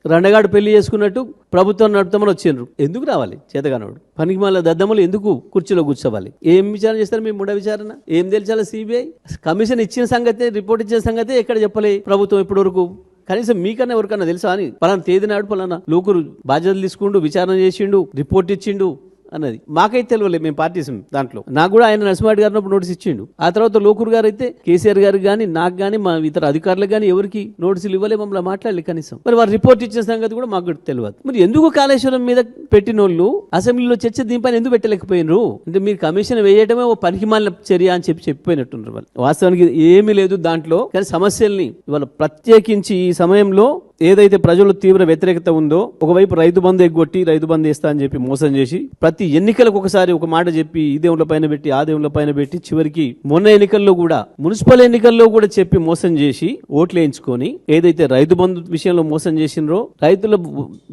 రండగాడు పెళ్లి చేసుకున్నట్టు ప్రభుత్వం నడుపుతామని వచ్చిండ్రు. ఎందుకు రావాలి చేతగానోడు? పనికి మళ్ళీ దద్దమ్మలు ఎందుకు కుర్చీలో కూర్చోవాలి? ఏం విచారణ చేస్తారు? మీ ముడ విచారణ ఏం తెలిసాలి? సిబిఐ కమిషన్ ఇచ్చిన సంగతే, రిపోర్ట్ ఇచ్చిన సంగతే ఎక్కడ చెప్పలే ప్రభుత్వం ఇప్పటి వరకు. కనీసం మీకన్నా ఎవరికన్నా తెలుసా అని? పలానా తేదీ నాడు పలానా లోకురు బాధ్యతలు తీసుకుంటూ విచారణ చేసిండు, రిపోర్ట్ ఇచ్చిండు అన్నది మాకైతే తెలియలేదు. మేము పార్టీసం దాంట్లో. నాకు కూడా ఆయన నరసింహారెడ్డి గారు నోటీస్ ఇచ్చిండు. ఆ తర్వాత లోకూర్ గారు అయితే కేసీఆర్ గారికి కానీ నాకు కానీ మా ఇతర అధికారులకు కానీ ఎవరికి నోటీసులు ఇవ్వలే, మమ్మల్ని మాట్లాడలేదు కనీసం. మరి వారు రిపోర్ట్ ఇచ్చిన సంగతి కూడా మాకు తెలియదు. మరి ఎందుకు కాళేశ్వరం మీద పెట్టిన వాళ్ళు అసెంబ్లీలో చర్చ దీనిపైన ఎందుకు పెట్టలేకపోయినరు? అంటే మీరు కమిషన్ వేయటమే ఓ పనికిమాలిన చర్య అని చెప్పిపోయినట్టున్నారు వాళ్ళు. వాస్తవానికి ఏమీ లేదు దాంట్లో. కానీ సమస్యల్ని ఇవాళ ప్రత్యేకించి ఈ సమయంలో ఏదైతే ప్రజలు తీవ్ర వ్యతిరేకత ఉందో, ఒకవైపు రైతు బంధు ఎగ్గొట్టి రైతు బంధు వేస్తా అని చెప్పి మోసం చేసి ప్రతి ఎన్నికలకు ఒకసారి ఒక మాట చెప్పి ఈ దేవుళ్ళ పైన పెట్టి ఆ దేవుళ్ళ పైన పెట్టి చివరికి మొన్న ఎన్నికల్లో కూడా మున్సిపల్ ఎన్నికల్లో కూడా చెప్పి మోసం చేసి ఓట్లు వేయించుకొని ఏదైతే రైతు బంధు విషయంలో మోసం చేసినారో, రైతుల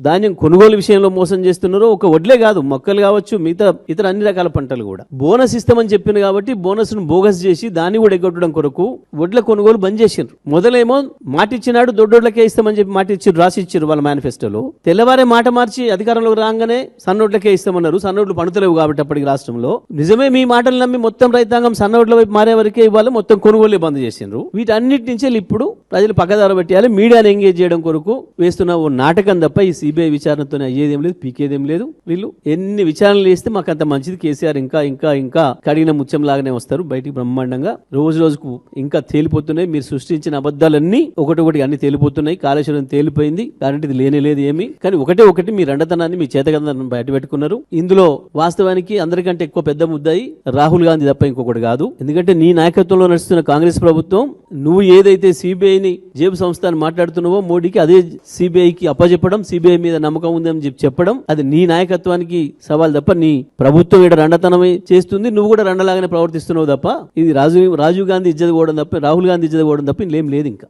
ధాన్యం కొనుగోలు విషయంలో మోసం చేస్తున్నారో, ఒక వడ్లే కాదు మొక్కలు కావచ్చు మిగతా ఇతర అన్ని రకాల పంటలు కూడా బోనస్ ఇస్తామని చెప్పింది కాబట్టి బోనస్ ను బోగస్ చేసి దాన్ని కూడా ఎగ్గొట్టడం కొరకు వడ్ల కొనుగోలు బంద్ చేసిండ్రు. మొదలేమో మాటిచ్చినాడు దొడ్డోడ్లకే ఇస్తామని చెప్పి మాట ఇచ్చారు, రాసి ఇచ్చారు వాళ్ళ మేనిఫెస్టోలో. తెల్లవారే మాట మార్చి అధికారంలోకి రాగానే సన్నోట్లకే ఇస్తామన్నారు. సన్నోట్లు పనుతలేవు కాబట్టి అప్పటికి రాష్ట్రంలో. నిజమే, మీ మాటలు నమ్మి మొత్తం రైతాంగం సన్నోట్ల వైపు మారే వరకే ఇవ్వాలి, మొత్తం కొనుగోలు బంద్ చేసిండ్రు. వీటన్నిటి నుంచి ఇప్పుడు ప్రజలు పక్కదార పెట్టాలి, మీడియాని ఎంగేజ్ చేయడం కొరకు వేస్తున్న ఓ నాటకం తప్ప ఈ సిబిఐ విచారణతో అయ్యేదేం లేదు, పీకేదేం లేదు. వీళ్ళు ఎన్ని విచారణలు చేస్తే మాకు అంత మంచిది. కేసీఆర్ ఇంకా ఇంకా ఇంకా కడిగిన ముత్యం లాగానే వస్తారు బయటికి బ్రహ్మాండంగా. రోజు రోజుకు ఇంకా తేలిపోతున్నాయి. మీరు సృష్టించిన అబద్ధాలన్నీ ఒకటి అన్ని తేలిపోతున్నాయి. కాళేశ్వరం తేలిపోయింది, అలాంటిది లేనే లేదు ఏమి. కానీ ఒకటి మీ రండతనాన్ని, మీ చేతగంధాన్ని బయట పెట్టుకున్నారు. ఇందులో వాస్తవానికి అందరికంటే ఎక్కువ పెద్ద ముద్దాయి రాహుల్ గాంధీ తప్ప ఇంకొకటి కాదు. ఎందుకంటే నీ నాయకత్వంలో నడుస్తున్న కాంగ్రెస్ ప్రభుత్వం నువ్వు ఏదైతే సిబిఐని జేబు సంస్థ అని మాట్లాడుతున్నావో మోడీకి అదే సిబిఐకి అప్పచెప్పడం, సిబిఐ మీద నమ్మకం ఉందని చెప్పడం, అది నీ నాయకత్వానికి సవాల్ తప్ప నీ ప్రభుత్వం ఇక్కడ రండతనమే చేస్తుంది. నువ్వు కూడా రండలాగానే ప్రవర్తిస్తున్నావు తప్ప ఇది రాజీవ్ గాంధీ ఇజ్జత పోవడం తప్ప, రాహుల్ గాంధీ ఇజ్జత పోవడం తప్ప ఇంకేం లేదు ఇంకా.